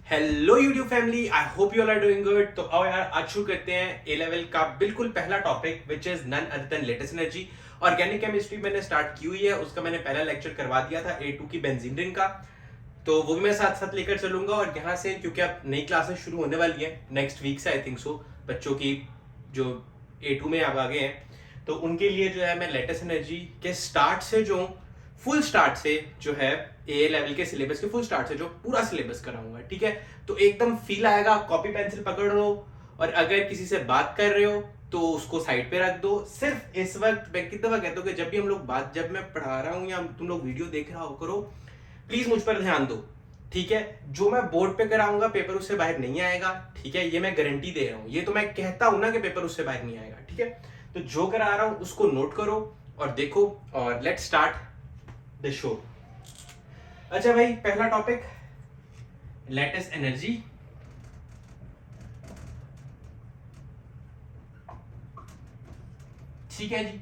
Hello YouTube family, I hope you all are doing good. तो आओ यार, आज शुरू करते हैं ए लेवल का बिल्कुल पहला topic which is none other than latest energy. Organic chemistry मैंने स्टार्ट की हुई है, उसका मैंने पहला लेक्चर करवा दिया था A2 की बेंजीन रिंग का, तो वो भी मैं साथ साथ लेकर चलूंगा। और यहाँ से क्योंकि अब नई क्लासेस शुरू होने वाली है नेक्स्ट वीक से, आई थिंक सो, बच्चों की जो A2 में अब आगे हैं, तो उनके लिए जो है मैं लेटेस्ट एनर्जी के स्टार्ट से जो फुल स्टार्ट से जो है ए लेवल के सिलेबस के फुल स्टार्ट से जो पूरा सिलेबस कराऊंगा, ठीक है। तो एकदम फील आएगा, कॉपी पेंसिल पकड़ लो, और अगर किसी से बात कर रहे हो तो उसको साइड पे रख दो। सिर्फ इस वक्त मैं कितने बार कहता हूँ कि जब भी हम लोग जब मैं पढ़ा रहा हूँ या तुम लोग वीडियो देख रहा हो करो, प्लीज मुझ पर ध्यान दो, ठीक है। जो मैं बोर्ड पे कराऊंगा पेपर उससे बाहर नहीं आएगा, ठीक है, ये मैं गारंटी दे रहा हूँ। ये तो मैं कहता हूं ना कि पेपर उससे बाहर नहीं आएगा, ठीक है। तो जो करा रहा हूं उसको नोट करो और देखो, और लेट्स स्टार्ट द शो। अच्छा भाई, पहला टॉपिक लेटेस्ट एनर्जी। ठीक है जी,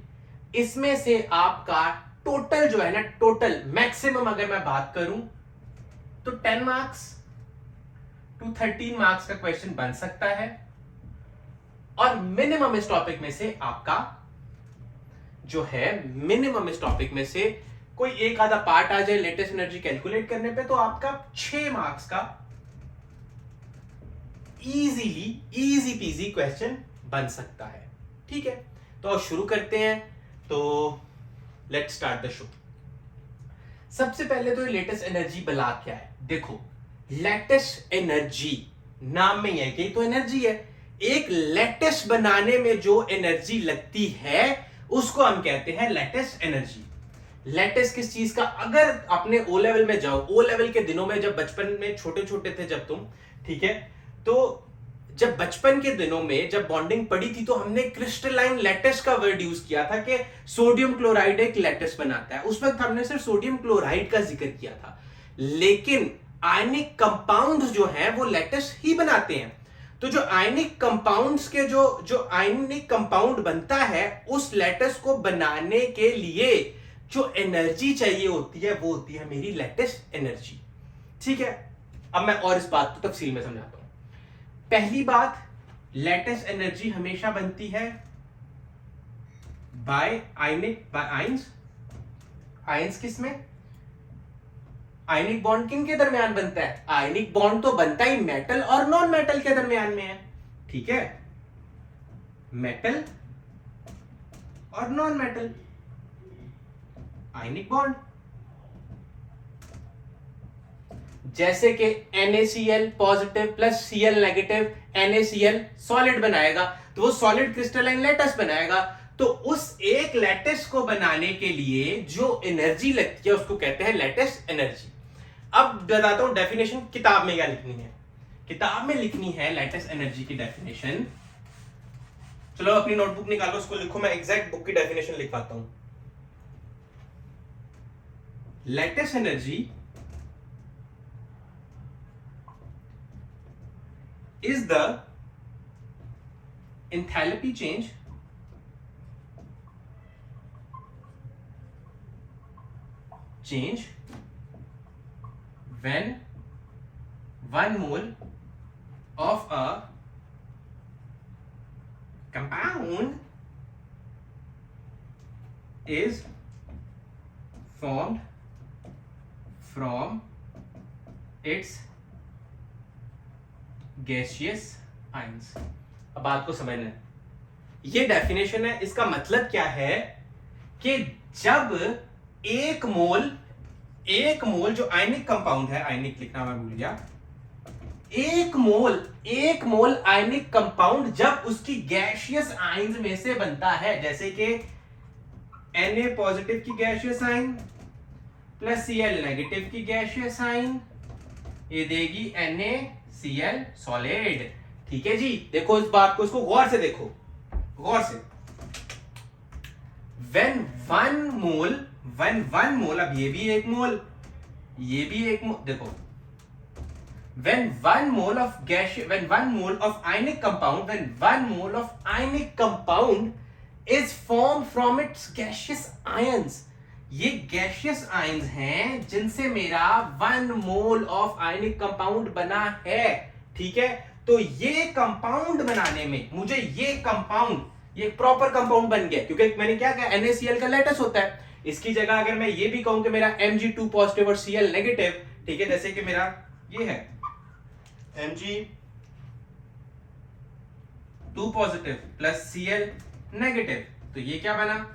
इसमें से आपका टोटल जो है ना, टोटल मैक्सिमम अगर मैं बात करूं तो 10 मार्क्स टू 13 मार्क्स का क्वेश्चन बन सकता है। और मिनिमम इस टॉपिक में से आपका जो है, मिनिमम इस टॉपिक में से कोई एक आधा पार्ट आ जाए लेटेस्ट एनर्जी कैलकुलेट करने पे, तो आपका 6 मार्क्स का इजी पीजी क्वेश्चन बन सकता है, ठीक है। तो अब शुरू करते हैं। तो लेट्स स्टार्ट द शो। सबसे पहले तो लेटेस्ट एनर्जी बला क्या है, देखो, लेटेस्ट एनर्जी नाम में ही है कि तो एनर्जी है। एक लेटेस्ट बनाने में जो एनर्जी लगती है उसको हम कहते हैं लेटेस्ट एनर्जी। लेटेस्ट किस चीज का, अगर अपने ओ लेवल में जाओ, ओ लेवल के दिनों में जब बचपन में छोटे छोटे थे जब तुम, ठीक है, तो जब बचपन के दिनों में जब बॉन्डिंग पड़ी थी तो हमने क्रिस्टलाइन लेटेस्ट का वर्ड यूज किया था कि सोडियम क्लोराइड एक लेटेस्ट बनाता है। उस वक्त हमने सिर्फ सोडियम क्लोराइड का जिक्र किया था, लेकिन आयनिक कंपाउंड जो है वो लेटेस्ट ही बनाते हैं। तो जो आयनिक कंपाउंड्स के जो आयनिक कंपाउंड बनता है, उस लेटेस्ट को बनाने के लिए जो एनर्जी चाहिए होती है वो होती है मेरी लेटेस्ट एनर्जी, ठीक है। अब मैं और इस बात को तफसील में समझाता हूं। पहली बात, लेटेस्ट एनर्जी हमेशा बनती है बाय आयंस। आयंस किसमें, आयनिक बॉन्ड किन के दरमियान बनता है? आयनिक बॉन्ड तो बनता ही मेटल और नॉन मेटल के दरमियान में है, ठीक है, मेटल और नॉन मेटल आयनिक बॉन्ड। जैसे कि NaCl positive plus Cl negative, NaCl solid बनाएगा तो वो सॉलिड क्रिस्टलाइन लेटेस्ट बनाएगा। तो उस एक लेटेस्ट को बनाने के लिए जो एनर्जी लगती है उसको कहते हैं लेटेस्ट एनर्जी। अब बताता हूं डेफिनेशन किताब में क्या लिखनी है। किताब में लिखनी है लेटेस्ट एनर्जी की डेफिनेशन। चलो अपनी नोटबुक निकालो, उसको लिखो, मैं एग्जैक्ट बुक की डेफिनेशन लिखवाता हूं। Latest energy is the enthalpy change when 1 mole of a compound is formed from its gaseous ions. अब बात को समझना है, ये डेफिनेशन है। इसका मतलब क्या है कि जब एक मोल जो आयनिक कंपाउंड है, आयनिक लिखना मैं भूल गया, एक मोल आयनिक कंपाउंड जब उसकी गैसियस आयंस में से बनता है, जैसे कि Na पॉजिटिव की gaseous ion plus Cl negative की गैसियस आयन, ये देगी NaCl सॉलिड, ठीक है जी। देखो इस बात को, इसको गौर से देखो, गौर से। when one mole, अब ये भी एक मोल, ये भी एक मोल, देखो, when one mole of ionic compound is formed from its gaseous ions, ये गैशियस आयंस हैं जिनसे मेरा 1 मोल ऑफ आयनिक कंपाउंड बना है, ठीक है। तो ये कंपाउंड बनाने में मुझे ये प्रॉपर कंपाउंड बन गया, क्योंकि मैंने क्या कहा, NaCl का लेटेस होता है। इसकी जगह अगर मैं ये भी कहूं कि मेरा Mg2 पॉजिटिव और Cl नेगेटिव, ठीक है, जैसे कि मेरा ये है Mg2 positive plus Cl negative, तो ये क्या बना,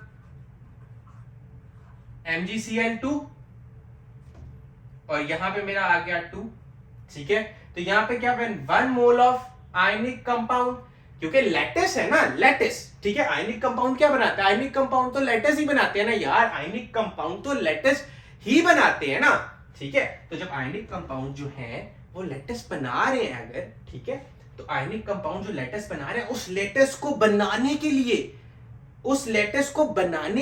MgCl2, और यहां पे मेरा आ गया 2, ठीक है। तो यहां पे क्या बन, 1 मोल ऑफ आयनिक कंपाउंड, क्योंकि लैटिस है ना, लैटिस, ठीक है। आयनिक कंपाउंड क्या बनाता है, आयनिक कंपाउंड तो लैटिस ही बनाते हैं ना यार, आयनिक कंपाउंड तो लैटिस ही बनाते हैं ना, ठीक है। तो जब आयनिक कंपाउंड जो है वो लैटिस बना रहे हैं अगर, ठीक है, तो आयनिक कंपाउंड जो लैटिस बना रहे हैं, उस लैटिस को बनाने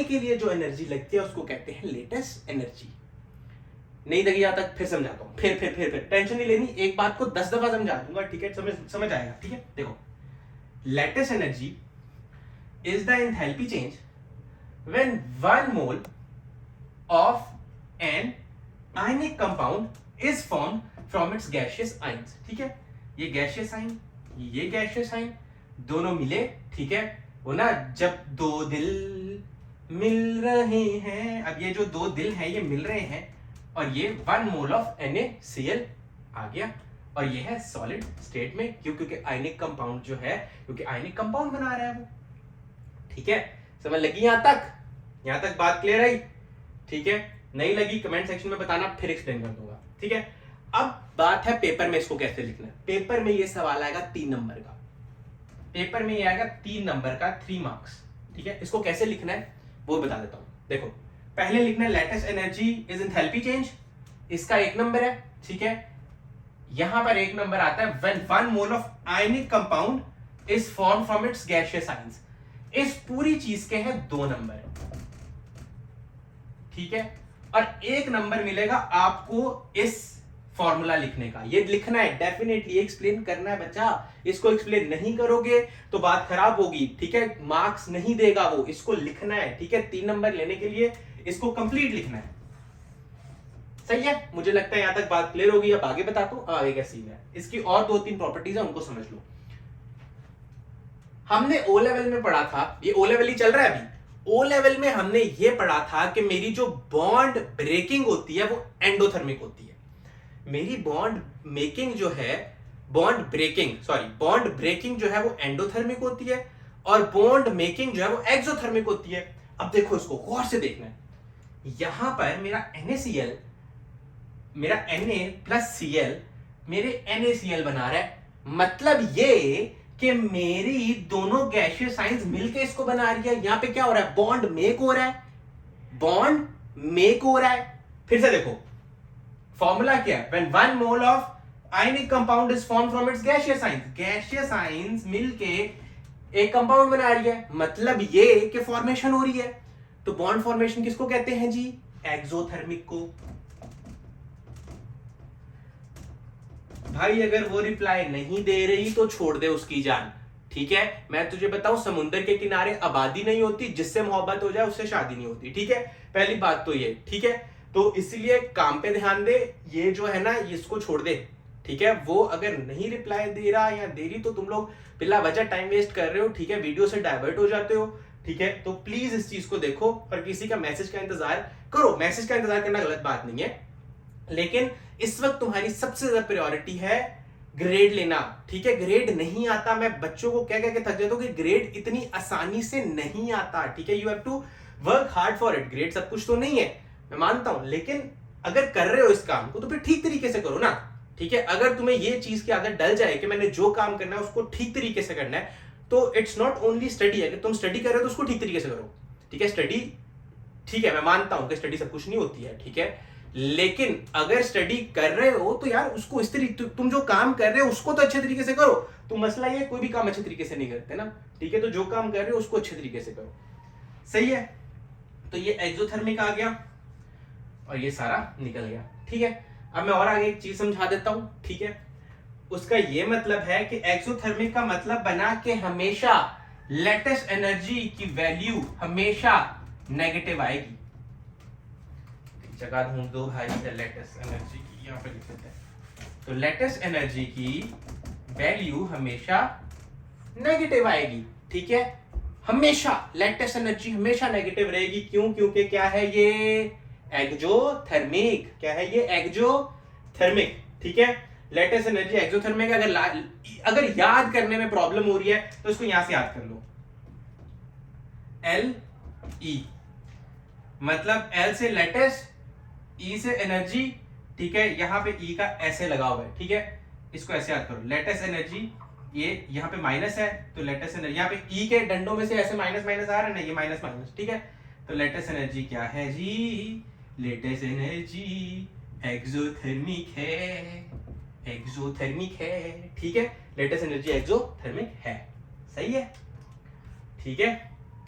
के लिए जो एनर्जी लगती है उसको कहते हैं लेटिस एनर्जी। नहीं लगी यहां तक, फिर समझाता हूं, फिर टेंशन नहीं लेनी, एक बात को 10 दफा समझा दूंगा, ठीक है, समझ आएगा, ठीक है। देखो, lattice energy is the enthalpy change when 1 mole of an ionic compound is formed from its gaseous ions, ठीक है। ये gaseous ion, ये gaseous ion दोनों मिले, ठीक है, वो ना, जब दो दिल मिल रहे हैं, अब ये जो दो दिल हैं ये मिल रहे हैं, और ये 1 मोल ऑफ NaCl आ गया, और ये है सॉलिड स्टेट में, क्योंकि आयनिक कंपाउंड जो है, क्योंकि आयनिक कंपाउंड बना रहा है वो, ठीक है। समझ लगी यहां तक बात क्लियर आई, ठीक है। नहीं लगी कमेंट सेक्शन में बताना, फिर एक्सप्लेन कर दूंगा, ठीक है। अब बात है पेपर में इसको कैसे लिखना है। पेपर में ये सवाल आएगा 3 नंबर का, पेपर में ये आएगा 3 नंबर का, 3 मार्क्स, ठीक है। इसको कैसे लिखना है वो बता देता हूं। देखो, पहले लिखना है lattice energy is enthalpy change, इसका 1 नंबर है, ठीक है। यहां पर 1 नंबर आता है when 1 mole of ionic compound is form from its gaseous ions, इस पूरी चीज के हैं 2 नंबर, ठीक है। और 1 नंबर मिलेगा आपको इस फॉर्मूला लिखने का, ये लिखना है डेफिनेटली, एक्सप्लेन करना है बच्चा, इसको एक्सप्लेन नहीं करोगे तो बात खराब होगी, ठीक है, मार्क्स नहीं देगा वो, इसको लिखना है, ठीक है। 3 नंबर लेने के लिए इसको कंप्लीट लिखना है, सही है। मुझे लगता है यहां तक बात क्लियर होगी। अब आगे बताता हूं आगे क्या सीन है। इसकी और 2-3 प्रॉपर्टीज है, उनको समझ लो। हमने ओ लेवल में पढ़ा था, ये ओ लेवल ही चल रहा है अभी, ओ लेवल में हमने ये पढ़ा था कि मेरी जो बॉन्ड ब्रेकिंग होती है वो एंडोथर्मिक होती है, मेरी बॉन्ड ब्रेकिंग जो है वो एंडोथर्मिक होती है, और बॉन्ड मेकिंग जो है वो एक्सोथर्मिक होती है। अब देखो, इसको गौर से देखना है, यहां पर मेरा NaCl, मेरा Na प्लस Cl मेरे NaCl बना रहा है, मतलब ये कि मेरी दोनों गैसियस आयंस मिलके इसको बना रही है। यहां पे क्या हो रहा है, बॉन्ड मेक हो रहा है, फिर से देखो फॉर्मूला क्या है, when 1 mole of ionic compound is form from its gaseous ions मिलके एक कंपाउंड बना रही है, मतलब ये कि फॉर्मेशन हो रही है। तो बॉन्ड फॉर्मेशन किसको कहते हैं जी, एक्सोथर्मिक को। भाई अगर वो रिप्लाई नहीं दे रही तो छोड़ दे उसकी जान, ठीक है। मैं तुझे बताऊं, समुंदर के किनारे आबादी नहीं होती, जिससे मोहब्बत हो जाए उससे शादी नहीं होती, ठीक है। पहली बात तो ये, ठीक है। तो इसलिए काम पे ध्यान दे, ये जो है ना इसको छोड़ दे, ठीक है। वो अगर नहीं रिप्लाई दे रहा या दे रही तो तुम लोग बिला वजह टाइम वेस्ट कर रहे हो, ठीक है, वीडियो से डाइवर्ट हो जाते हो, ठीक है। तो प्लीज इस चीज को देखो और किसी का मैसेज का इंतजार करो। मैसेज का इंतजार करना गलत बात नहीं है, लेकिन इस वक्त तुम्हारी सबसे ज्यादा प्रायोरिटी है ग्रेड लेना, ठीक है। ग्रेड नहीं आता, मैं बच्चों को क्या क्या थक जाता हूं कि ग्रेड इतनी आसानी से नहीं आता, ठीक है। You have to work hard for it. Grade सब कुछ तो नहीं है, मैं मानता हूं, लेकिन अगर कर रहे हो इस काम को तो फिर ठीक तरीके से करो ना, ठीक है। अगर तुम्हें ये चीज की आदत डल जाए कि मैंने जो काम करना है उसको ठीक तरीके से करना है, तो इट्स नॉट ओनली स्टडी, अगर तुम स्टडी कर रहे हो तो उसको ठीक तरीके से करो, ठीक है। स्टडी ठीक है, मैं मानता हूं कि स्टडी सब कुछ नहीं होती है, ठीक है, लेकिन अगर स्टडी कर रहे हो तो यार उसको इस तरीके, तुम जो काम कर रहे हो उसको तो अच्छे तरीके से करो। तो मसला ये, कोई भी काम अच्छे तरीके से नहीं करते ना, ठीक है। तो जो काम कर रहे हो उसको अच्छे तरीके से करो, सही है। तो ये एक्सोथर्मिक आ गया और ये सारा निकल गया, ठीक है। अब मैं और आगे एक चीज समझा देता हूं, ठीक है। उसका ये मतलब है कि एक्सोथर्मिक का मतलब बना कि हमेशा लेटेस्ट एनर्जी की वैल्यू हमेशा नेगेटिव आएगी, जगह ढूंढ दो भाई लेटेस्ट एनर्जी की, यहाँ पे लिख देते हैं। तो लेटेस्ट एनर्जी की वैल्यू हमेशा नेगेटिव आएगी, ठीक है, हमेशा लेटेस्ट एनर्जी हमेशा नेगेटिव रहेगी। क्यों? क्योंकि क्या है ये एक्सोथर्मिक, क्या है ये एक्सोथर्मिक, ठीक है। Latest energy exothermic. अगर याद करने में प्रॉब्लम हो रही है तो इसको यहां से याद कर लो, एल ई, मतलब एल से लेटेस्ट, ई से एनर्जी, ठीक है। यहां पे ई का ऐसे लगा हुआ है, ठीक है, इसको ऐसे याद करो। लेटेस्ट एनर्जी, ये यहाँ पे माइनस है तो लेटेस्ट एनर्जी, यहाँ पे ई के डंडों में से ऐसे माइनस माइनस आ रहा है ना, ये माइनस माइनस, ठीक है। तो लेटेस्ट एनर्जी क्या है जी? लेटेस्ट एनर्जी एक्सोथर्मिक है, एक्सोथर्मिक है, ठीक है। लेटेस्ट एनर्जी एक्सोथर्मिक है, सही है, ठीक है।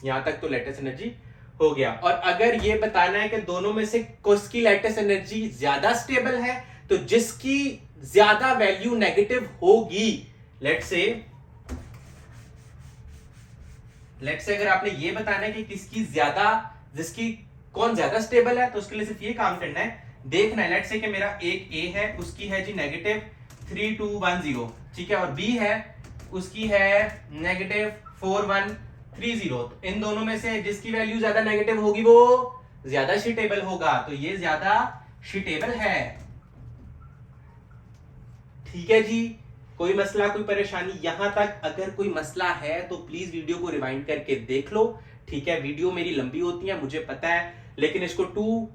यहां तक तो लेटेस्ट एनर्जी हो गया। और अगर ये बताना है कि दोनों में से किसकी लेटेस्ट एनर्जी ज्यादा स्टेबल है, तो जिसकी ज्यादा वैल्यू नेगेटिव होगी, लेट्स से अगर आपने ये बताना है कि किसकी ज्यादा, जिसकी कौन ज्यादा स्टेबल है, तो उसके लिए सिर्फ ये काम करना है, देखना है। लेट्स से कि मेरा एक ए है, उसकी है जी नेगेटिव 3210, ठीक है, और बी है, उसकी है नेगेटिव 4130। तो इन दोनों में से जिसकी वैल्यू ज्यादा नेगेटिव होगी वो ज्यादा शीटेबल होगा, तो ये ज्यादा शीटेबल है, ठीक है जी। कोई मसला, कोई परेशानी यहां तक? अगर कोई मसला है तो प्लीज वीडियो को रिवाइंड करके देख लो, ठीक है। वीडियो मेरी लंबी होती है, मुझे पता है, लेकिन इसको 2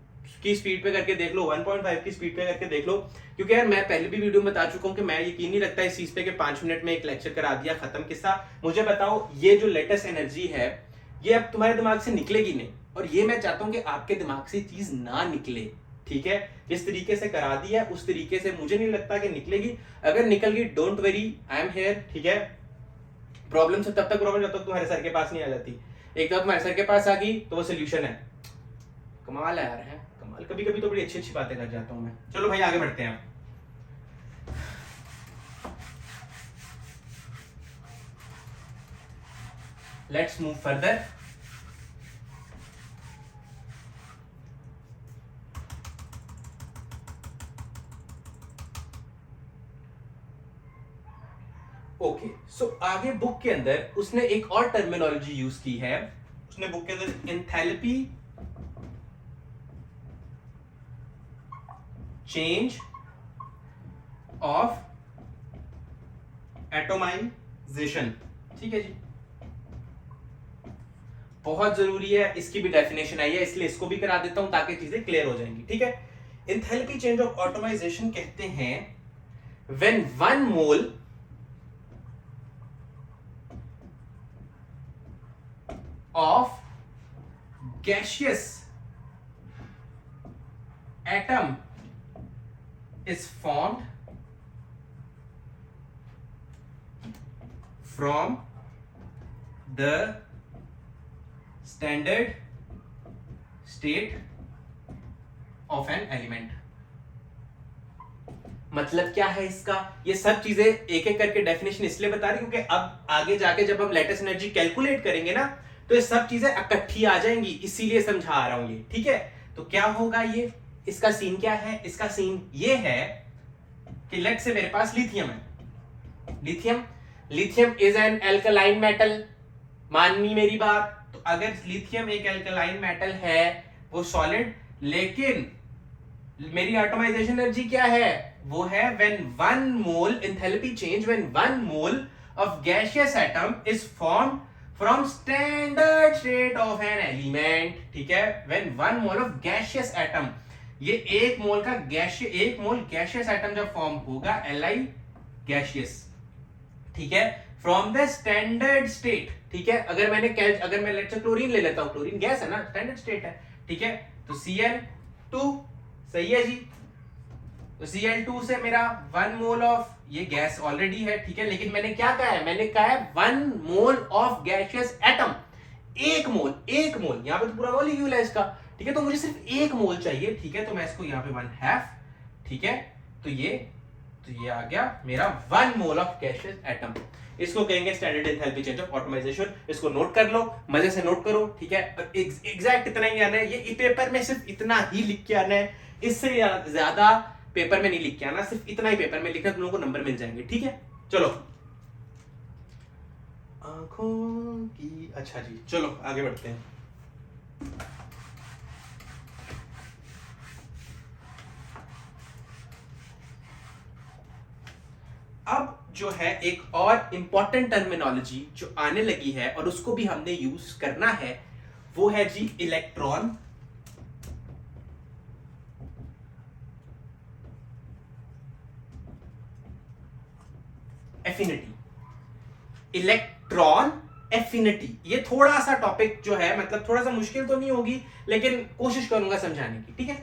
की स्पीड पे करके देख लो, 1.5 की स्पीड पे करके देख लो, क्योंकि यार मैं पहले भी वीडियो में बता चुका हूं कि मैं यकीन नहीं रखता इस चीज पे कि 5 मिनट में एक लेक्चर करा दिया, खत्म किस्सा। मुझे बताओ, ये जो लेटेस्ट एनर्जी है ये अब तुम्हारे दिमाग से निकलेगी नहीं, और ये मैं चाहता हूं कि आपके दिमाग से चीज ना निकले, ठीक है। जिस तरीके से करा दिया है उस तरीके से मुझे नहीं लगता कि निकलेगी। अगर निकल गई, don't worry, I am here, ठीक है। प्रॉब्लम से तब तक प्रॉब्लम जब तक तुम्हारे सर के पास नहीं आ जाती। एक बार तुम्हारे सर के पास आ गई तो वो सोल्यूशन है। कमाल है यार, है कमाल। कभी कभी तो बड़ी अच्छी अच्छी बातें कर जाता हूं मैं। चलो भाई आगे बढ़ते हैं। Let's move further. ओके, सो आगे बुक के अंदर उसने एक और टर्मिनोलॉजी यूज की है। उसने बुक के अंदर एंथैल्पी चेंज ऑफ एटोमाइजेशन, ठीक है जी, बहुत जरूरी है, इसकी भी डेफिनेशन आई है, इसलिए इसको भी करा देता हूं ताकि चीजें क्लियर हो जाएंगी, ठीक है। एंथैल्पी चेंज ऑफ एटोमाइजेशन कहते हैं when 1 mole of gaseous atom is formed from the standard state of an element। मतलब क्या है इसका? ये सब चीजें एक एक करके डेफिनेशन इसलिए बता रही क्योंकि अब आगे जाके जब हम लेटेस्ट एनर्जी कैलकुलेट करेंगे ना, तो ये सब चीजें इकट्ठी आ जाएंगी, इसीलिए समझा रहा हूं ये, ठीक है। तो क्या होगा ये, इसका सीन क्या है? इसका सीन ये है कि लेट से मेरे पास लिथियम है, lithium is an alkaline metal, माननी मेरी बात। तो अगर लिथियम एक एल्कलाइन मेटल है, वो सॉलिड, लेकिन मेरी एटॉमाइजेशन एनर्जी क्या है? वो है when 1 mole, enthalpy change when 1 mole of gaseous atom is formed from standard state of an element, ठीक है। When 1 mole of gaseous atom, ये 1 मोल का गैसियस, 1 मोल गैसियस एटम जब फॉर्म होगा, Li गैसियस, ठीक है, फ्रॉम द स्टैंडर्ड स्टेट, ठीक है। अगर मैं लेट्स से क्लोरीन ले लेता हूं, क्लोरीन गैस है ना, स्टैंडर्ड स्टेट है, ठीक है। तो Cl2, सही है जी। तो Cl2 से मेरा 1 मोल ऑफ, ये गैस ऑलरेडी है, ठीक है, लेकिन मैंने क्या कहा है? मैंने कहा है 1 मोल ऑफ गैसियस एटम, 1 मोल, यहां पे तो पूरा मॉलिक्यूल है इसका, ठीक है। तो मुझे सिर्फ 1 मोल चाहिए, ठीक है। तो मैं इसको यहां पे 1/2, ठीक है। तो ये तो ये आ गया मेरा 1 मोल ऑफ गैसियस एटम। इसको कहेंगे standard enthalpy change of automisation. इसको नोट कर लो, मजे से नोट करो, ठीक है। एग्जैक्ट इतना ही आना है, ये पेपर में सिर्फ इतना ही लिख के आना है, इससे ज्यादा पेपर में नहीं लिख के आना, सिर्फ इतना ही पेपर में लिखना, तुम लोगों को नंबर मिल जाएंगे, ठीक है। चलो आंखों की, अच्छा जी चलो आगे बढ़ते हैं। अब जो है एक और इंपॉर्टेंट टर्मिनोलॉजी जो आने लगी है और उसको भी हमने यूज करना है, वो है जी इलेक्ट्रॉन एफिनिटी। इलेक्ट्रॉन एफिनिटी, ये थोड़ा सा टॉपिक जो है, मतलब थोड़ा सा मुश्किल तो नहीं होगी, लेकिन कोशिश करूंगा समझाने की, ठीक है।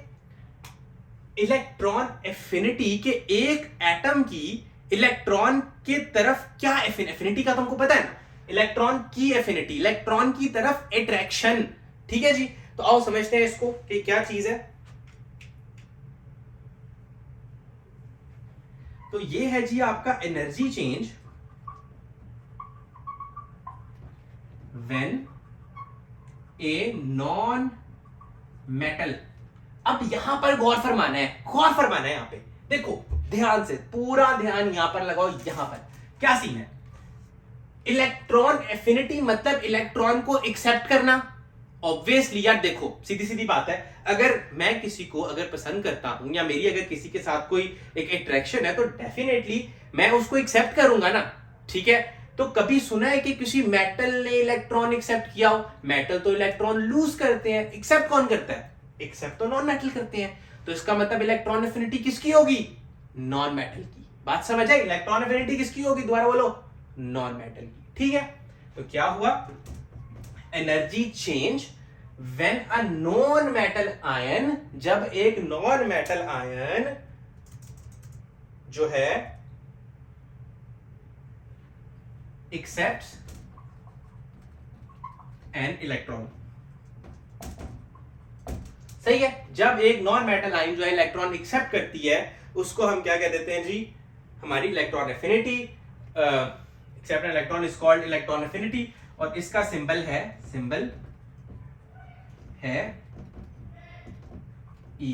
इलेक्ट्रॉन एफिनिटी के एक एटम की इलेक्ट्रॉन के तरफ क्या एफिनिटी का तुमको पता है ना, इलेक्ट्रॉन की एफिनिटी, इलेक्ट्रॉन की तरफ अट्रैक्शन, ठीक है जी। तो आओ समझते हैं इसको कि क्या चीज है। तो ये है जी आपका energy change when a non metal. अब यहां पर गौर फरमाना है, गौर फरमाना है, यहां पे देखो ध्यान से, पूरा ध्यान यहां पर लगाओ। यहां पर क्या सीन है, इलेक्ट्रॉन एफिनिटी मतलब इलेक्ट्रॉन को एक्सेप्ट करना। ऑब्वियसली यार देखो सीधी सीधी बात है, अगर मैं किसी को अगर पसंद करता हूं या मेरी अगर किसी के साथ कोई एक अट्रैक्शन है तो डेफिनेटली मैं उसको एक्सेप्ट करूंगा ना, ठीक है। तो कभी सुना है कि किसी मेटल ने इलेक्ट्रॉन एक्सेप्ट किया हो? मेटल तो इलेक्ट्रॉन लूज करते हैं, एक्सेप्ट कौन करता है? एक्सेप्ट तो नॉन मेटल करते हैं। तो इसका मतलब इलेक्ट्रॉन एफिनिटी किसकी होगी? नॉन मेटल की। बात समझ आई? इलेक्ट्रॉन एफिनिटी किसकी होगी? दोबारा बोलो, नॉन मेटल की, ठीक है। तो क्या हुआ, energy change when a non metal ion, जब एक नॉन मेटल आयन जो है एक्सेप्ट्स एन इलेक्ट्रॉन। सही है, जब एक नॉन मेटल आयन जो है इलेक्ट्रॉन एक्सेप्ट करती है, उसको हम क्या कह देते हैं जी, हमारी electron affinity. Accept an electron is called electron affinity. और इसका सिंबल है E,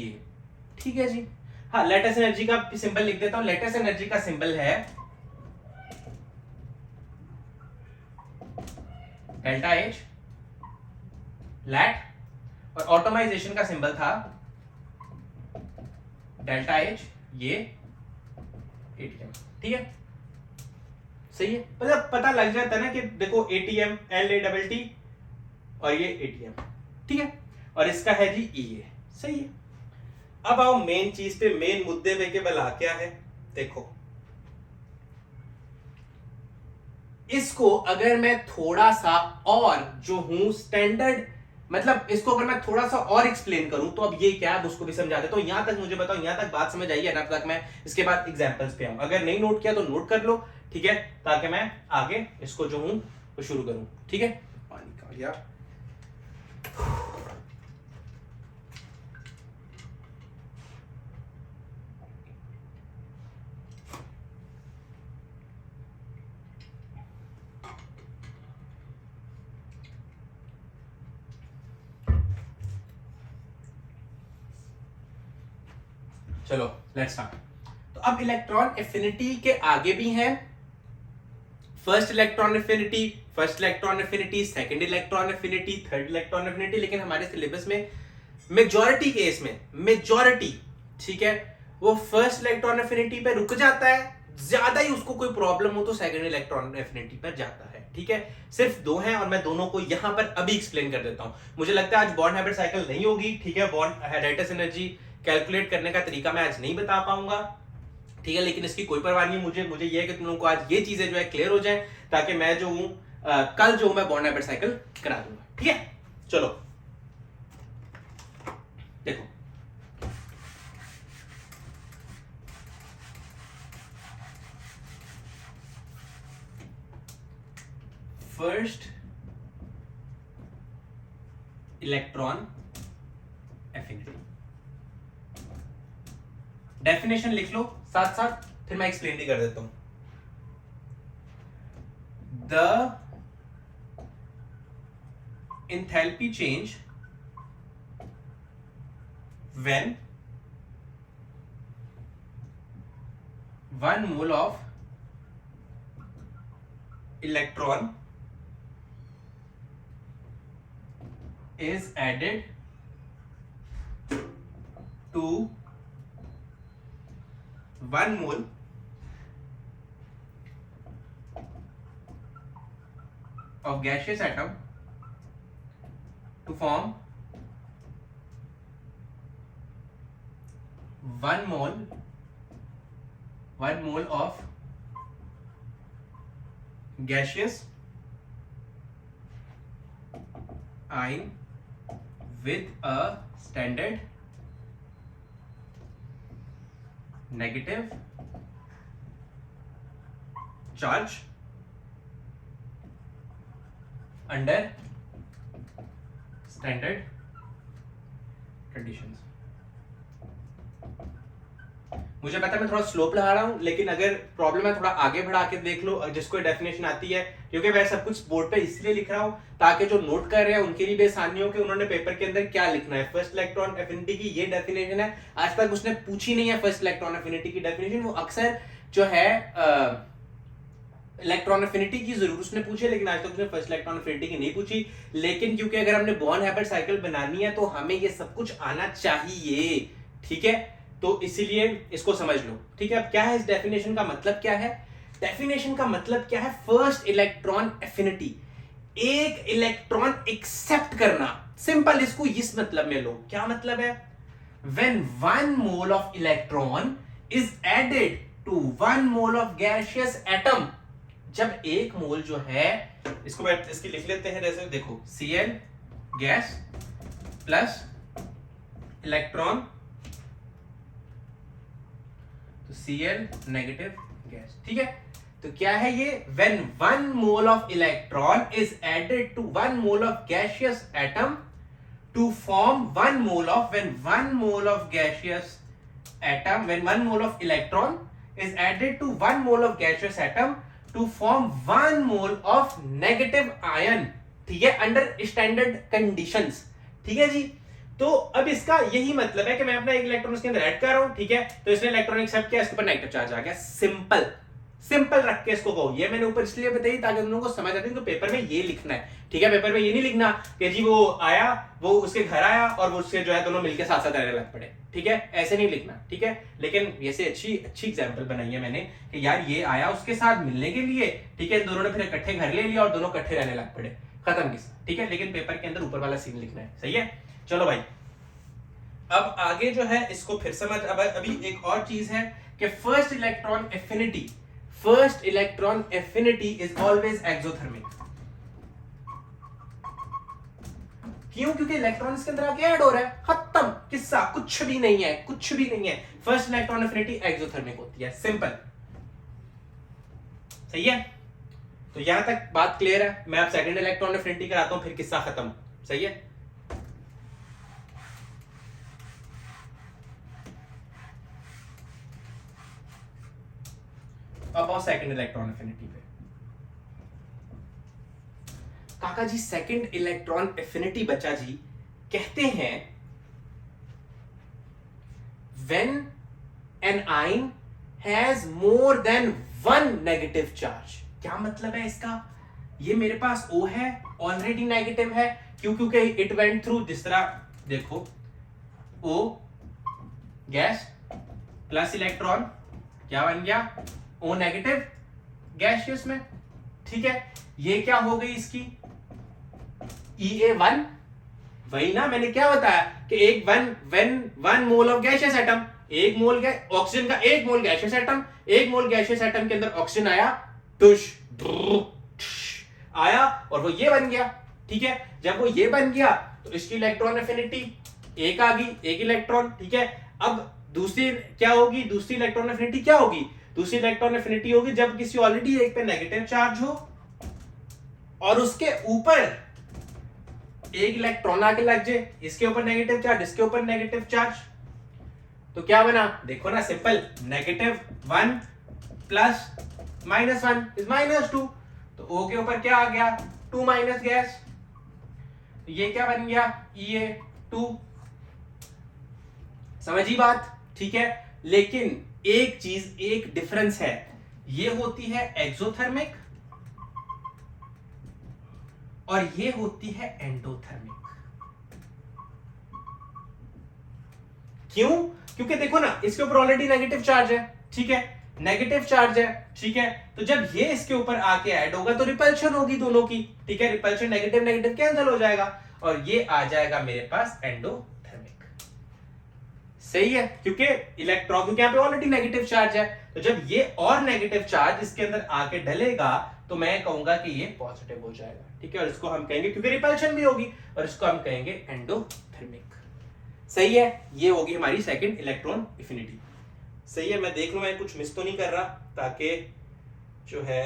ठीक है जी। हाँ, लेटेस्ट एनर्जी का सिंबल लिख देता हूं। लेटेस्ट एनर्जी का सिंबल है डेल्टा एच लैट, और ऑटोमाइजेशन का सिंबल था डेल्टा एच, ये एटीएम, ठीक है। सही है, मतलब पता लग जाता है ना कि देखो एटीएम LATT और ये एटीएम, ठीक है। और इसका है जी EA, सही है। अब आओ मेन चीज पे, मेन मुद्दे पे के बला क्या है। देखो इसको अगर मैं थोड़ा सा और जो हूं स्टैंडर्ड, मतलब इसको अगर मैं थोड़ा सा और एक्सप्लेन करूं तो अब ये क्या है उसको भी समझा देता हूं। यहां तक मुझे बताओ, यहां तक बात समझ आई है ना? तक मैं इसके बाद एग्जांपल्स पे आऊं। अगर नहीं नोट किया तो नोट कर लो, ठीक है, ताकि मैं आगे इसको जो हूं वो शुरू करूं, ठीक है। पानी का यार, चलो लेट्स स्टार्ट। तो अब इलेक्ट्रॉन एफिनिटी के आगे भी हैं first electron affinity, second electron affinity, third electron affinity. लेकिन हमारे सिलेबस में मेजॉरिटी केस में, मेजॉरिटी, ठीक है, वो फर्स्ट इलेक्ट्रॉन एफिनिटी पे रुक जाता है। ज्यादा ही उसको कोई प्रॉब्लम हो तो सेकंड इलेक्ट्रॉन एफिनिटी पर जाता है, ठीक है। सिर्फ दो हैं और मैं दोनों को यहां पर अभी एक्सप्लेन कर देता हूं। मुझे लगता है आज बॉन्ड हैबिट साइकिल नहीं होगी, ठीक है। बॉन्ड लेटेस्ट एनर्जी कैलकुलेट करने का तरीका मैं आज नहीं बता पाऊंगा, ठीक है। लेकिन इसकी कोई परवाह नहीं, मुझे ये है कि तुम लोगों को आज ये चीजें जो है क्लियर हो जाए, ताकि मैं जो हूं कल जो मैं बॉन्ड हैबिट साइकिल करा दूंगा, ठीक है। चलो देखो, फर्स्ट इलेक्ट्रॉन एफिनिटी, डेफिनेशन लिख लो साथ साथ। फिर मैं एक्सप्लेन भी कर देता हूं. The enthalpy change when 1 mole of electron is added to 1 mole of gaseous atom to form 1 mole of gaseous ion with a standard negative charge under standard conditions. मुझे पता है मैं थोड़ा स्लोप लगा रहा हूं, लेकिन अगर प्रॉब्लम है थोड़ा आगे बढ़ा के देख लो, जिसको डेफिनेशन आती है, क्योंकि मैं सब कुछ बोर्ड पे इसलिए लिख रहा हूं ताकि जो नोट कर रहे हैं उनके लिए भी आसानी हो कि उन्होंने पेपर के अंदर क्या लिखना है. फर्स्ट इलेक्ट्रॉन एफिनिटी की ये डेफिनेशन है. आज तक उसने पूछी नहीं है फर्स्ट इलेक्ट्रॉन एफिनिटी की डेफिनेशन. वो अक्सर जो है इलेक्ट्रॉन एफिनिटी की जरूर उसने पूछे, लेकिन आज तक उसने फर्स्ट इलेक्ट्रॉन एफिनिटी की नहीं पूछी. लेकिन क्योंकि अगर हमने बॉर्न हैबिट साइकिल बनानी है तो हमें ये सब कुछ आना चाहिए. ठीक है, तो इसीलिए इसको समझ लो. ठीक है, अब क्या है इस डेफिनेशन का मतलब क्या है? डेफिनेशन का मतलब क्या है? फर्स्ट इलेक्ट्रॉन एफिनिटी, एक इलेक्ट्रॉन एक्सेप्ट करना. सिंपल, इसको इस मतलब में लो. क्या मतलब है? When 1 mole of electron is added to 1 mole of gaseous atom. जब एक मोल जो है, इसको इसकी लिख लेते हैं जैसे देखो, Cl गैस प्लस इलेक्ट्रॉन, तो Cl नेगेटिव गैस. ठीक है, तो क्या है ये? When 1 mole of electron is added to 1 mole of gaseous atom to form 1 mole of, when 1 mole of gaseous atom, when 1 mole of electron is added to 1 mole of gaseous atom to form 1 mole of negative ion. ठीक है, under standard conditions. ठीक है जी. तो अब इसका यही मतलब है कि मैं अपना एक इलेक्ट्रॉन इसके अंदर ऐड कर रहा हूं. ठीक है, तो इसने इलेक्ट्रॉन एक्सेप्ट किया, इसके ऊपर नेगेटिव चार्ज आ गया. सिंपल सिंपल रख के इसको कहो. ये मैंने ऊपर इसलिए बताई ताकि उन लोगों को समझ आती है कि पेपर में ये लिखना है. ठीक है, पेपर में ये नहीं लिखना कि जी वो आया, वो उसके घर आया और वो उसके जो है दोनों मिलकर साथ साथ रहने लग पड़े. ठीक है, ऐसे नहीं लिखना. ठीक है, लेकिन ऐसे अच्छी एग्जांपल बनाई है मैंने कि यार ये आया उसके साथ मिलने के लिए. ठीक है, दोनों ने फिर इकट्ठे घर ले लिया और दोनों इकट्ठे रहने लग पड़े. खत्म किस्सा. ठीक है, लेकिन पेपर के अंदर ऊपर वाला सीन लिखना है. सही है, चलो भाई. अब आगे जो है इसको फिर समझ. अब अभी एक और चीज है कि first electron affinity is always exothermic. क्यों? क्योंकि इलेक्ट्रॉन इसके अंदर आके ऐड हो रहा है. खत्म किस्सा, कुछ भी नहीं है, कुछ भी नहीं है. फर्स्ट इलेक्ट्रॉन एफिनिटी एक्सोथर्मिक होती है. सिंपल. सही है, तो यहां तक बात क्लियर है. मैं अब सेकंड इलेक्ट्रॉन एफिनिटी कराता हूं, फिर किस्सा खत्म. सही है. अब आओ सेकंड इलेक्ट्रॉन एफिनिटी पे. काका जी सेकंड इलेक्ट्रॉन एफिनिटी बच्चा जी कहते हैं when an ion has more than one negative charge. क्या मतलब है इसका? ये मेरे पास O है, ऑलरेडी नेगेटिव है. क्यों? क्योंकि इट वेंट थ्रू जिस तरह देखो, O गैस प्लस इलेक्ट्रॉन क्या बन गया? O नेगेटिव गैसियस में. ठीक है, ये क्या हो गई इसकी? EA1. वही ना मैंने क्या बताया कि एक one mole of gaseous atom, एक मोल ऑक्सीजन का, एक मोल गैसियस एटम, एक मोल गैसियस एटम के अंदर ऑक्सीजन आया, टुश आया और वो ये बन गया. ठीक है, जब वो ये बन गया तो इसकी इलेक्ट्रॉन एफिनिटी एक आ गई, एक इलेक्ट्रॉन. ठीक है, अब दूसरी क्या होगी? दूसरी इलेक्ट्रॉन एफिनिटी क्या होगी? दूसरी इलेक्ट्रॉन एफिनिटी होगी जब किसी ऑलरेडी एक पे नेगेटिव चार्ज हो और उसके ऊपर एक इलेक्ट्रॉन आके लग जाए, इसके ऊपर नेगेटिव चार्ज, इसके ऊपर नेगेटिव चार्ज. तो क्या बना? देखो ना, सिंपल. -1 प्लस -1 इज -2, तो O के ऊपर क्या आ गया 2 माइनस गैस, ये क्या बन गया EA2। समझी बात, ठीक है। लेकिन एक चीज, एक डिफरेंस है, ये होती है एक्सोथर्मिक और ये होती है एंडोथर्मिक। क्यों? क्योंकि देखो ना, इसके ऊपर ऑलरेडी नेगेटिव चार्ज है, ठीक है, नेगेटिव चार्ज है, ठीक है। तो जब ये इसके ऊपर आके ऐड होगा तो रिपल्शन होगी दोनों की, ठीक है, रिपल्शन नेगेटिव नेगेटिव कैंसिल हो जाएगा और ये आ जाएगा मेरे पास एंडोथर्मिक। सही है, क्योंकि इलेक्ट्रॉन, क्योंकि यहां पे ऑलरेडी नेगेटिव चार्ज है, तो जब ये और नेगेटिव चार्ज इसके अंदर आके डलेगा तो मैं कहूंगा कि ये पॉजिटिव हो जाएगा, ठीक है, और इसको हम कहेंगे, क्योंकि रिपल्शन भी होगी, और इसको हम कहेंगे एंडोथर्मिक। सही है, ये होगी हमारी सेकंड इलेक्ट्रॉन एफिनिटी। सही है, मैं देख लूं मैं कुछ मिस तो नहीं कर रहा, ताकि जो है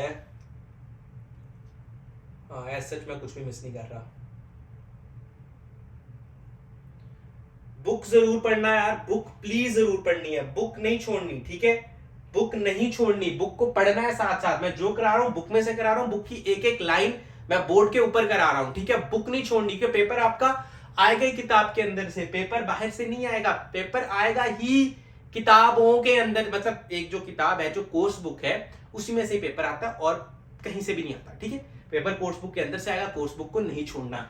एज सच मैं कुछ भी मिस नहीं कर रहा। बुक जरूर पढ़ना यार, बुक प्लीज जरूर पढ़नी है, बुक नहीं छोड़नी, ठीक है, बुक नहीं छोड़नी, बुक को पढ़ना है साथ साथ। मैं जो करा रहा हूं बुक में से करा रहा हूं, बुक की एक एक लाइन मैं बोर्ड के ऊपर करा रहा हूं, ठीक है, बुक नहीं छोड़नी, क्योंकि पेपर आपका आएगा ही किताब के अंदर से, पेपर बाहर से नहीं आएगा, पेपर आएगा ही किताबों के अंदर, मतलब एक जो किताब है, जो कोर्स बुक है, उसी में से पेपर आता है और कहीं से भी नहीं आता, ठीक है, पेपर कोर्स बुक के अंदर से आएगा, कोर्स बुक को नहीं छोड़ना।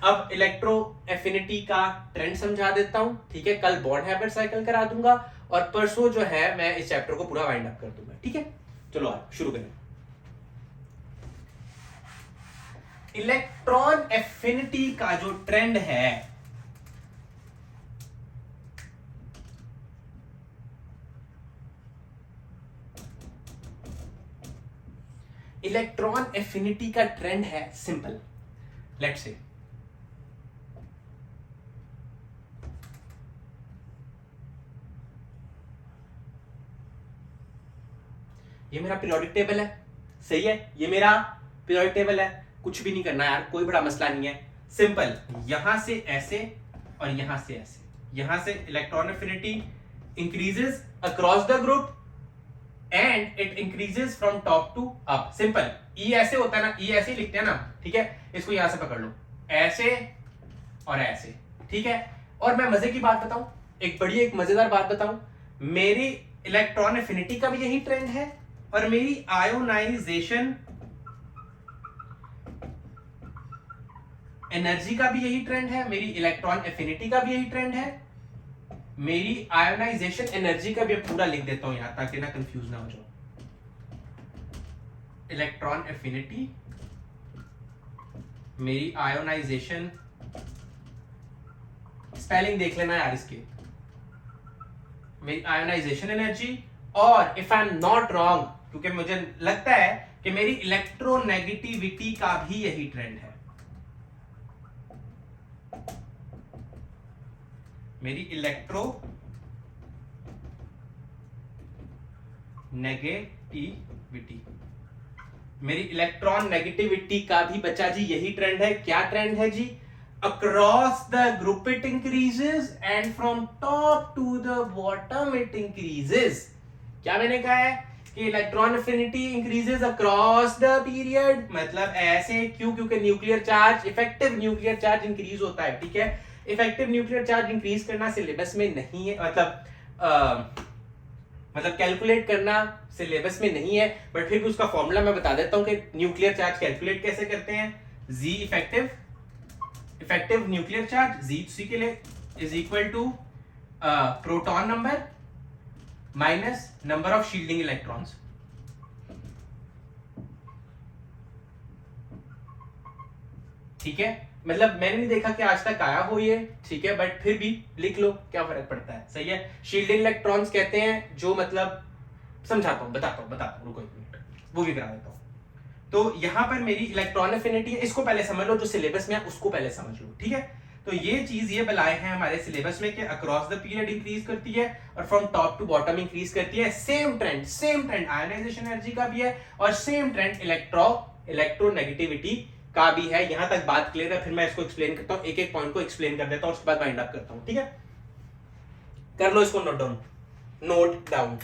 अब इलेक्ट्रो एफिनिटी का ट्रेंड समझा देता हूं, ठीक है, कल बॉन्ड हैबिट साइकिल करा दूंगा और परसों जो है मैं इस चैप्टर को पूरा वाइंड अप कर दूंगा, ठीक है। चलो आज शुरू करें। इलेक्ट्रॉन एफिनिटी का जो ट्रेंड है, इलेक्ट्रॉन एफिनिटी का ट्रेंड है सिंपल। लेट्स से ये मेरा पीरियोडिक टेबल है, सही है, ये मेरा पीरियोडिक टेबल है, कुछ भी नहीं करना यार, कोई बड़ा मसला नहीं है, सिंपल, यहां से ऐसे और यहां से ऐसे, यहां से electron affinity increases across the group and it increases from top to up. Simple, ई ऐसे होता है ना, ई ऐसे ही लिखते हैं ना, ठीक है, इसको यहां से पकड़ लो, ऐसे और ऐसे, ठीक है। और मैं मजे की बात बताऊं, एक मजेदार बात बताऊं, मेरी इलेक्ट्रॉन एफिनिटी का भी यही ट्रेंड है और मेरी आयोनाइजेशन एनर्जी का भी यही ट्रेंड है, मेरी इलेक्ट्रॉन एफिनिटी का भी यही ट्रेंड है, मेरी आयोनाइजेशन एनर्जी का भी पूरा लिख देता हूं यहां ताकि ना कंफ्यूज ना हो जाओ। इलेक्ट्रॉन एफिनिटी, मेरी आयोनाइजेशन, स्पेलिंग देख लेना यार इसके, मेरी आयोनाइजेशन एनर्जी, और if I am not wrong, क्योंकि मुझे लगता है कि मेरी इलेक्ट्रोनेगेटिविटी का भी यही ट्रेंड है, मेरी इलेक्ट्रो नेगेटिविटी, मेरी इलेक्ट्रॉन नेगेटिविटी का भी बच्चा जी यही ट्रेंड है। क्या ट्रेंड है जी? Across the group it increases and from top to the bottom it increases. क्या मैंने कहा है कि electron affinity increases across the period, मतलब ऐसे, क्यों? क्योंकि nuclear charge, effective nuclear charge increase होता है, ठीक है। इफेक्टिव न्यूक्लियर चार्ज इंक्रीज करना सिलेबस में नहीं है, मतलब कैलकुलेट करना सिलेबस में नहीं है, बट फिर भी उसका फॉर्मूला मैं बता देता हूं कि न्यूक्लियर चार्ज कैलकुलेट कैसे करते हैं। Z effective nuclear charge, Z के लिए is equal to proton number minus number of shielding electrons. ठीक है, मतलब मैंने नहीं देखा कि आज तक आया हो ये, ठीक है, बट फिर भी लिख लो, क्या फर्क पड़ता है, सही है। शील्डिंग इलेक्ट्रॉन्स कहते हैं जो, मतलब समझाता हूं, बताता हूं, रुको एक मिनट, वो भी करा देता हूं। तो यहां पर मेरी इलेक्ट्रॉन एफिनिटी है, इसको पहले समझ लो, जो सिलेबस में है उसको पहले समझ लो, ठीक है। तो ये चीज, ये बलाए हैं हमारे सिलेबस में कि अक्रॉस द पीरियड इंक्रीज करती है और from top to bottom increase करती है। सेम ट्रेंड आयोनाइजेशन एनर्जी का भी है और सेम ट्रेंड इलेक्ट्रोनेगेटिविटी का भी है। यहां तक बात क्लियर है, फिर मैं इसको एक्सप्लेन करता हूं, एक एक पॉइंट को एक्सप्लेन कर देता हूं, उसके बाद वाइंड अप करता हूं, ठीक है। कर लो इसको नोट डाउन।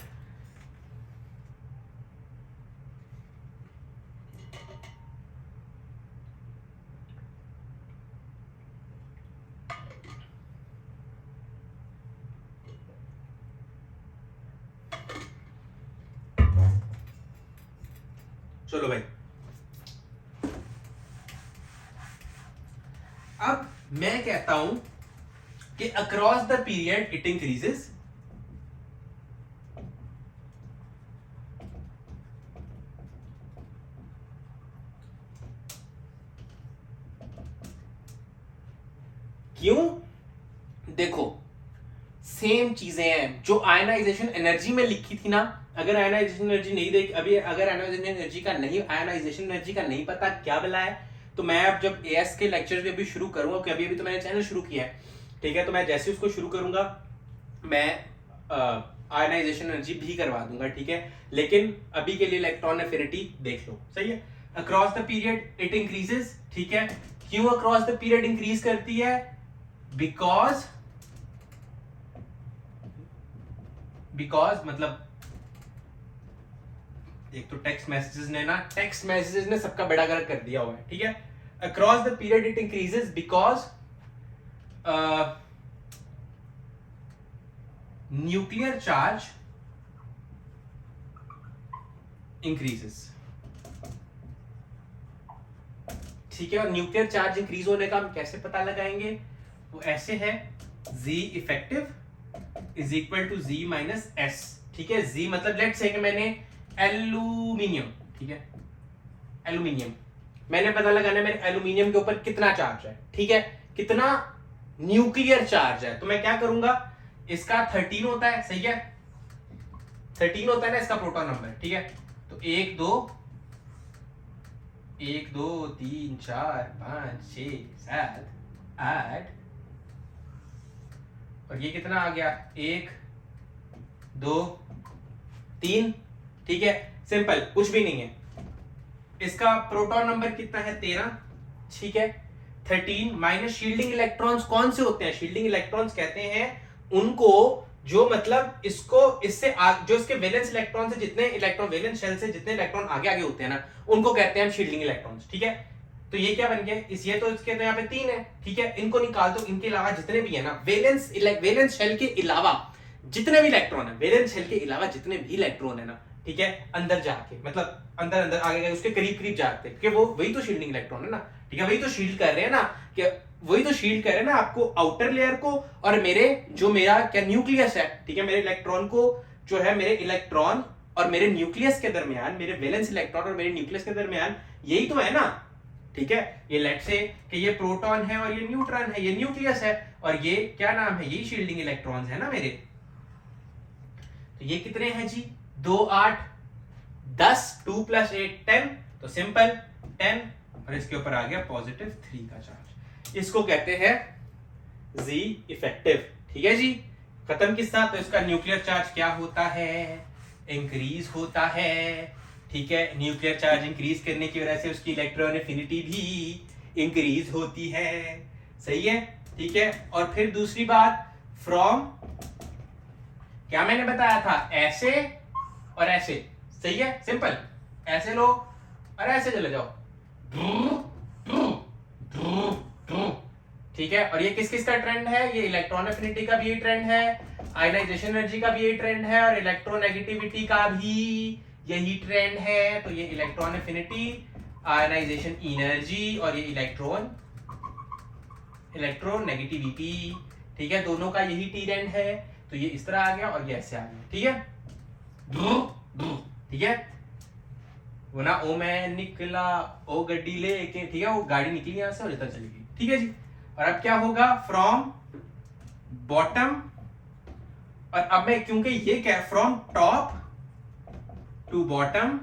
चलो भाई, अब मैं कहता हूं कि across the period it increases, क्यों? देखो सेम चीजें हैं जो आयनाइजेशन एनर्जी में लिखी थी ना। अगर आयनाइजेशन एनर्जी नहीं देख अभी अगर आयनाइजेशन एनर्जी का नहीं पता क्या बला है, तो मैं अब जब एएस के लेक्चर्स भी अभी शुरू करूंगा, क्योंकि अभी तो मैंने चैनल शुरू किया है, ठीक है, तो मैं जैसे उसको शुरू करूंगा मैं आयनाइजेशन एनर्जी भी करवा दूंगा, ठीक है। लेकिन अभी के लिए इलेक्ट्रॉन एफिनिटी देख लो, सही है। Across the period it increases, ठीक है। क्यों अक्रॉस द पीरियड इंक्रीज करती है? बिकॉज मतलब एक तो टेक्स्ट मैसेजेस ने सबका बेड़ा गर्क कर दिया हुआ है, ठीक है। Across the period it increases because nuclear charge increases, ठीक है। और न्यूक्लियर चार्ज इंक्रीज होने का हम कैसे पता लगाएंगे? वो ऐसे है, Z effective is equal to Z minus S, ठीक है। Z मतलब लेट्स से कि मैंने एल्यूमिनियम, ठीक है, एल्यूमिनियम मैंने पता लगाना है मेरे एल्यूमिनियम के ऊपर कितना चार्ज है, ठीक है, कितना न्यूक्लियर चार्ज है। तो मैं क्या करूंगा, इसका 13 होता है, सही है, 13 होता है ना इसका प्रोटॉन नंबर, ठीक है। तो 1 2 3 4 5 6 7 8 और ये कितना आ गया, 1 2 3, ठीक है। सिंपल, कुछ भी नहीं है। इसका प्रोटॉन नंबर कितना है, 13, ठीक है। 13 माइनस शील्डिंग इलेक्ट्रॉन्स कौन से होते हैं? शील्डिंग इलेक्ट्रॉन्स कहते हैं उनको जो मतलब इसको इससे जो इसके वैलेंस इलेक्ट्रॉन से जितने इलेक्ट्रॉन वैलेंस शेल से जितने इलेक्ट्रॉन आगे आगे होते हैं ना, उनको कहते हैं हम शील्डिंग इलेक्ट्रॉन्स, ठीक है। तो ये क्या बन गया, इस ये तो इसके तो यहाँ पे 3 है, ठीक है, इनको निकाल दो। इनके अलावा जितने भी है ना वैलेंस शेल के अलावा जितने भी इलेक्ट्रॉन है, वैलेंस शेल के अलावा जितने भी इलेक्ट्रॉन है ना, ठीक है, अंदर जाके मतलब अंदर आगे उसके करीब करीब जाते हैं, क्योंकि वो वही तो शील्डिंग इलेक्ट्रॉन है ना, ठीक है, वही तो शील्ड कर रहे हैं ना, कि वही तो शील्ड कर रहे हैं ना आपको आउटर लेयर को, और मेरा क्या न्यूक्लियस है, ठीक है, मेरे इलेक्ट्रॉन को जो है मेरे इलेक्ट्रॉन और मेरे न्यूक्लियस के दरमियान, मेरे वैलेंस इलेक्ट्रॉन और मेरे न्यूक्लियस के दरमियान यही तो है ना, ठीक है। ये लेट्स से कि ये प्रोटॉन है और ये न्यूट्रॉन है, ये न्यूक्लियस है, और ये क्या नाम है, यही शील्डिंग इलेक्ट्रॉन्स है ना मेरे। तो ये कितने हैं जी, 2 8 10, 2 + 8 10, तो सिंपल 10, और इसके ऊपर आ गया पॉजिटिव 3 का चार्ज। इसको कहते हैं Z इफेक्टिव, ठीक है जी। खत्म किस्सा। तो इसका न्यूक्लियर चार्ज क्या होता है, इंक्रीज होता है, ठीक है। न्यूक्लियर चार्ज इंक्रीज करने की वजह से उसकी इलेक्ट्रॉन एफिनिटी भी इंक्रीज होती है, सही है, ठीक है। और फिर दूसरी बात, फ्रॉम क्या मैंने बताया था, ऐसे और ऐसे, सही है, सिंपल, ऐसे लो और ऐसे चले जाओ, ठीक है। और ये किस किस का ट्रेंड है, ये इलेक्ट्रॉन एफिनिटी का भी यही ट्रेंड है, आयनाइजेशन एनर्जी का भी यही ट्रेंड है, और इलेक्ट्रोनेगेटिविटी का भी यही ट्रेंड है। तो ये इलेक्ट्रॉन एफिनिटी, आयनाइजेशन एनर्जी और ये इलेक्ट्रोनेगेटिविटी, ठीक है, दोनों का यही ट्रेंड है। तो ये इस तरह आ गया और ये ऐसे आ गया, ठीक है, ठीक है। वो ना ओ मैं निकला ओ गड्डी लेके, ठीक है, वो गाड़ी निकली यहां से और इधर चली गई, ठीक है जी। और अब क्या होगा, फ्रॉम बॉटम, और अब मैं क्योंकि ये क्या है, from top to bottom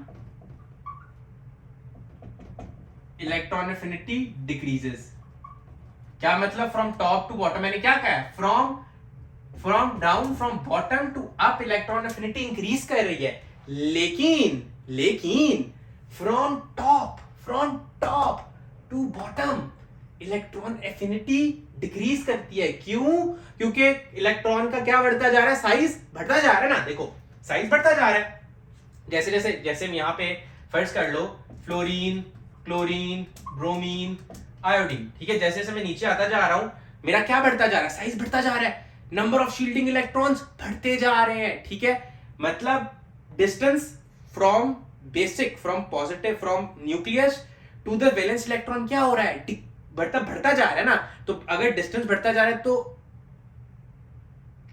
electron affinity decreases. क्या मतलब फ्रॉम टॉप टू बॉटम, मैंने क्या कहा है, from down from bottom to up electron affinity increase कर रही है, लेकिन from top to bottom electron affinity decrease करती है। क्यों? क्योंकि इलेक्ट्रॉन का क्या बढ़ता जा रहा है, साइज बढ़ता जा रहा है ना, देखो साइज बढ़ता जा रहा है। जैसे हम यहां पे फर्ज कर लो फ्लोरीन, क्लोरीन, ब्रोमीन, आयोडीन, ठीक है, जैसे जैसे मैं नीचे आता जा रहा हूं मेरा क्या बढ़ता जा रहा है, साइज बढ़ता जा रहा है, नंबर ऑफ शील्डिंग इलेक्ट्रॉन्स बढ़ते जा रहे हैं, ठीक है। मतलब distance from basic from nucleus to the valence electron क्या हो रहा है, बढ़ता जा रहा है ना। तो अगर डिस्टेंस बढ़ता जा रहा है तो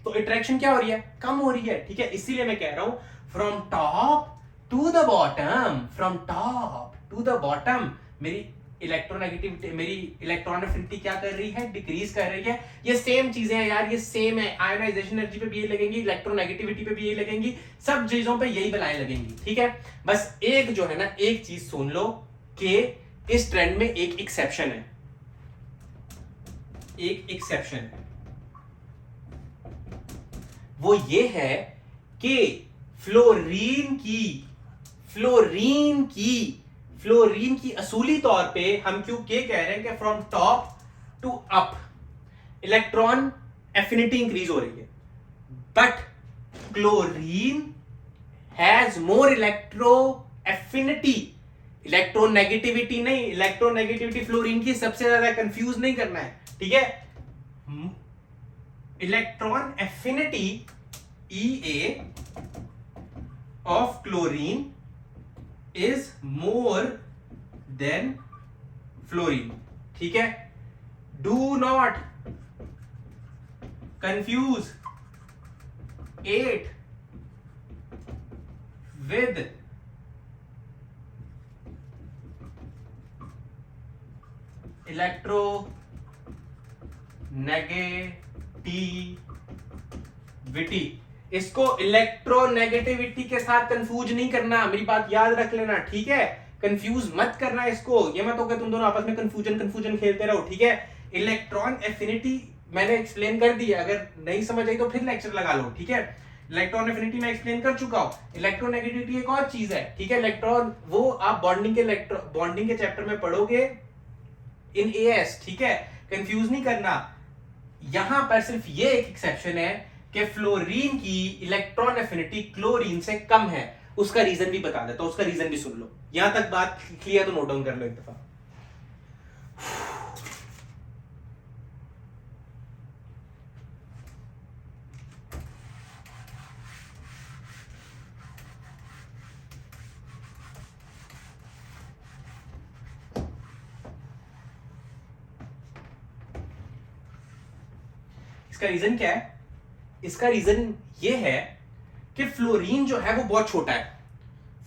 इंटरेक्शन क्या हो रही है, कम हो रही है, ठीक है। इसीलिए मैं कह रहा हूं from top to the bottom, from top to the bottom मेरी इलेक्ट्रोनेगेटिविटी, मेरी इलेक्ट्रॉन एफिनिटी क्या कर रही है, डिक्रीज कर रही है। ये सेम चीजें हैं यार, ये सेम है। आयोनाइजेशन एनर्जी पे भी यही लगेंगी, इलेक्ट्रोनेगेटिविटी पे भी यही लगेंगी, सब चीजों पे यही बलाएं लगेंगी, ठीक है। बस एक जो है ना, एक चीज सुन लो कि इस ट्रेंड में एक एक्सेप्शन है, एक एक्सेप्शन है। वो ये है कि फ्लोरीन की असूली तौर पे हम क्यों कह रहे हैं कि from top to up electron affinity increase हो रही है, but chlorine has more electro affinity, electronegativity नहीं। इलेक्ट्रोनेगेटिविटी फ्लोरीन की सबसे ज्यादा कंफ्यूज नहीं करना है, ठीक है। Electron affinity EA of chlorine is more than fluorine, ठीक है। Do not confuse it with electronegativity. इसको इलेक्ट्रोनेगेटिविटी के साथ कंफ्यूज नहीं करना, मेरी बात याद रख लेना, ठीक है। कंफ्यूज मत करना इसको, ये मत हो कि तुम दोनों आपस में कंफ्यूजन खेलते रहो, ठीक है। इलेक्ट्रॉन एफिनिटी मैंने एक्सप्लेन कर दी, अगर नहीं समझ आई तो फिर लेक्चर लगा लो, ठीक है। इलेक्ट्रॉन एफिनिटी मैं एक्सप्लेन कर चुका हूं। इलेक्ट्रोनेगेटिविटी एक और चीज है, ठीक है। इलेक्ट्रॉन वो आप बॉन्डिंग के चैप्टर में पढ़ोगे इन AS, ठीक है। कंफ्यूज नहीं करना। यहां पर सिर्फ ये एक एक्सेप्शन है कि फ्लोरीन की इलेक्ट्रॉन एफिनिटी क्लोरीन से कम है। उसका रीजन भी बता देता हूं, उसका रीजन भी सुन लो। यहां तक बात क्लियर तो नोट डाउन कर लो एक दफा। इसका रीजन क्या है? इसका रीजन ये है कि फ्लोरीन जो है वो बहुत छोटा है,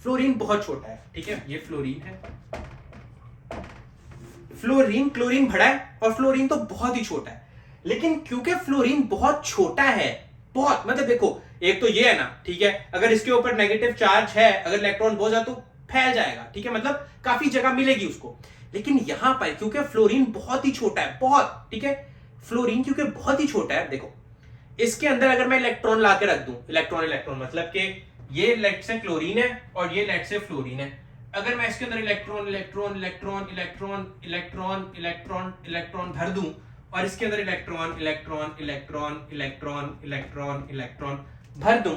फ्लोरीन बहुत छोटा है, ठीक है। ये फ्लोरीन है, क्लोरीन बड़ा है और फ्लोरीन तो बहुत ही छोटा है। लेकिन क्योंकि फ्लोरीन बहुत छोटा है, बहुत मतलब देखो, एक तो ये है ना, ठीक है। अगर इसके ऊपर नेगेटिव चार्ज है, अगर इलेक्ट्रॉन बहुत ज्यादा तो फैल जाएगा, ठीक है, मतलब काफी जगह मिलेगी उसको। लेकिन यहां पर क्योंकि फ्लोरीन बहुत ही छोटा है, बहुत, ठीक है। फ्लोरीन क्योंकि बहुत ही छोटा है, देखो इसके अंदर अगर मैं इलेक्ट्रॉन ला के रख दूं, इलेक्ट्रॉन मतलब कि ये लेट से क्लोरीन है और ये लेट से फ्लोरीन है। अगर मैं इसके अंदर इलेक्ट्रॉन भर दूं और इसके अंदर इलेक्ट्रॉन भर दूं,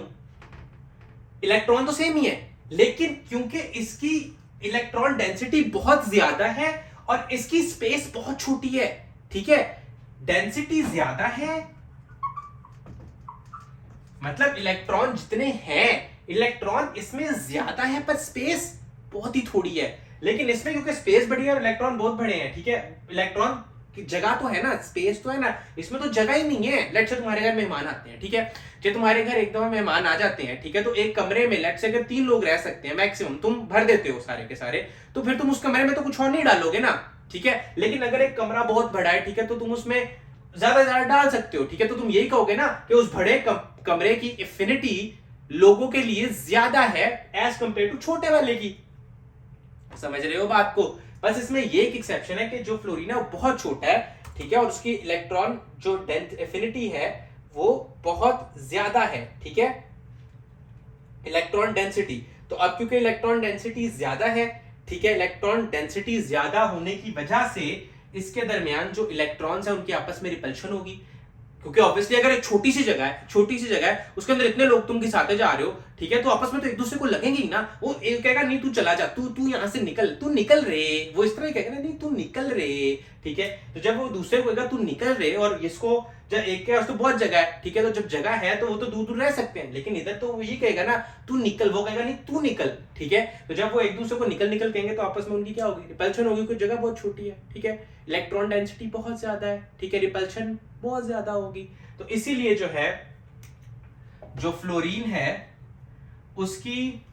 इलेक्ट्रॉन तो सेम ही है, लेकिन क्योंकि इसकी इलेक्ट्रॉन डेंसिटी बहुत ज्यादा है और इसकी स्पेस बहुत छोटी है, ठीक है। डेंसिटी ज्यादा है मतलब इलेक्ट्रॉन जितने हैं, इलेक्ट्रॉन इसमें ज्यादा है पर स्पेस बहुत ही थोड़ी है। लेकिन इसमें क्योंकि स्पेस बड़ी है और इलेक्ट्रॉन बहुत बड़े हैं, ठीक है। इलेक्ट्रॉन की जगह तो है ना, स्पेस तो है ना, इसमें तो जगह ही नहीं है। लेट्स से तुम्हारे घर मेहमान आते हैं, ठीक है। जो तुम्हारे घर एकदम मेहमान आ जाते हैं, ठीक है, तो एक कमरे में लेट्स से अगर 3 लोग रह सकते हैं मैक्सिमम, तुम भर देते हो सारे के सारे, तो फिर तुम उस कमरे में तो कुछ और नहीं डालोगे ना, ठीक है। लेकिन अगर एक कमरा बहुत बड़ा है, ठीक है, तो तुम उसमें ज्यादा डाल सकते हो, ठीक है। तो तुम यही कहोगे ना कि उस बड़े कमरे की एफिनिटी लोगों के लिए ज्यादा है एज कंपेयर टू छोटे वाले की। समझ रहे हो बात को? बस इसमें ये एक एक्सेप्शन है कि जो फ्लोरीन है वो बहुत छोटा है, ठीक है, और उसकी इलेक्ट्रॉन जो एफिनिटी है वो बहुत ज्यादा है, ठीक है, इलेक्ट्रॉन डेंसिटी। तो अब क्योंकि इलेक्ट्रॉन डेंसिटी ज्यादा है, ठीक है, इलेक्ट्रॉन डेंसिटी ज्यादा होने की वजह से इसके दरमियान जो इलेक्ट्रॉन्स हैं उनकी आपस में रिपल्शन होगी। क्योंकि ऑब्वियसली अगर एक छोटी सी जगह है उसके अंदर इतने लोग तुम घिसाते जा रहे हो, ठीक है, तो आपस में तो एक दूसरे को लगेंगे ही ना। वो एक कहेगा नहीं तू चला जा, तू यहां से निकल रे, वो इस तरह कहेगा नहीं तू निकल रे, ठीक है। तो जब वो दूसरे को कहेगा तू निकल रे और इसको जब एक के पास तो बहुत जगह है, ठीक है, तो जब जगह है तो वो तो दूर दूर रह सकते हैं, लेकिन इधर तो वो ये कहेगा ना तू निकल, वो कहेगा नहीं तू निकल, ठीक है। तो जब वो एक दूसरे को निकल निकल कहेंगे तो आपस में उनकी क्या होगी, रिपल्शन होगी, कोई जगह बहुत छोटी है, ठीक है, इलेक्ट्रॉन डेंसिटी बहुत ज्यादा है, ठीक है, रिपल्शन बहुत ज्यादा होगी। तो इसीलिए जो है जो फ्लोरीन है उसकी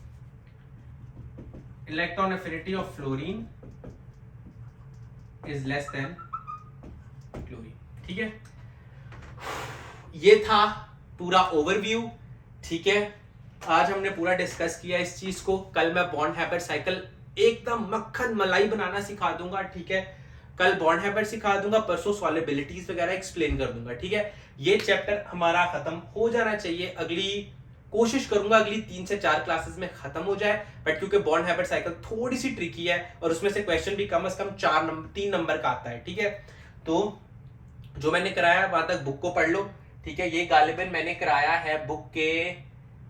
electron affinity of fluorine is less than chlorine, ठीक है। ये था पूरा ओवरव्यू, ठीक है। आज हमने पूरा डिस्कस किया इस चीज को। कल मैं बॉन्ड हैबिट साइकिल एकदम मक्खन मलाई बनाना सिखा दूंगा, ठीक है। कल बॉन्ड हैबिट सिखा दूंगा, परसों सॉल्युबिलिटीज वगैरह एक्सप्लेन कर दूंगा, ठीक है। ये चैप्टर हमारा खत्म हो जाना चाहिए, अगली कोशिश करूंगा अगली 3 से 4 क्लासेस में खत्म हो जाए, बट क्योंकि बॉन्ड हैबिट साइकिल थोड़ी सी ट्रिकी है और उसमें से क्वेश्चन भी कम से कम 3 नंबर का आता है, ठीक है। तो जो मैंने कराया वहां तक बुक को पढ़ लो, ठीक है। ये गालिबन मैंने कराया है बुक के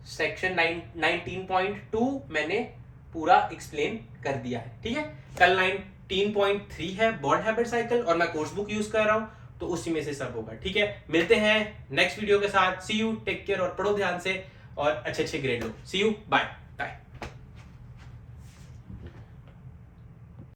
सेक्शन 19.2 मैंने पूरा एक्सप्लेन कर दिया है, ठीक है। कल 19.3 है बॉन्ड हैबिट साइकिल और मैं कोर्स बुक यूज कर रहा हूं, तो उसी में से सब होगा, ठीक है। मिलते हैं नेक्स्ट वीडियो के साथ। सी यू, टेक केयर और पढ़ो ध्यान से और अच्छे ग्रेड लो। See you, bye bye.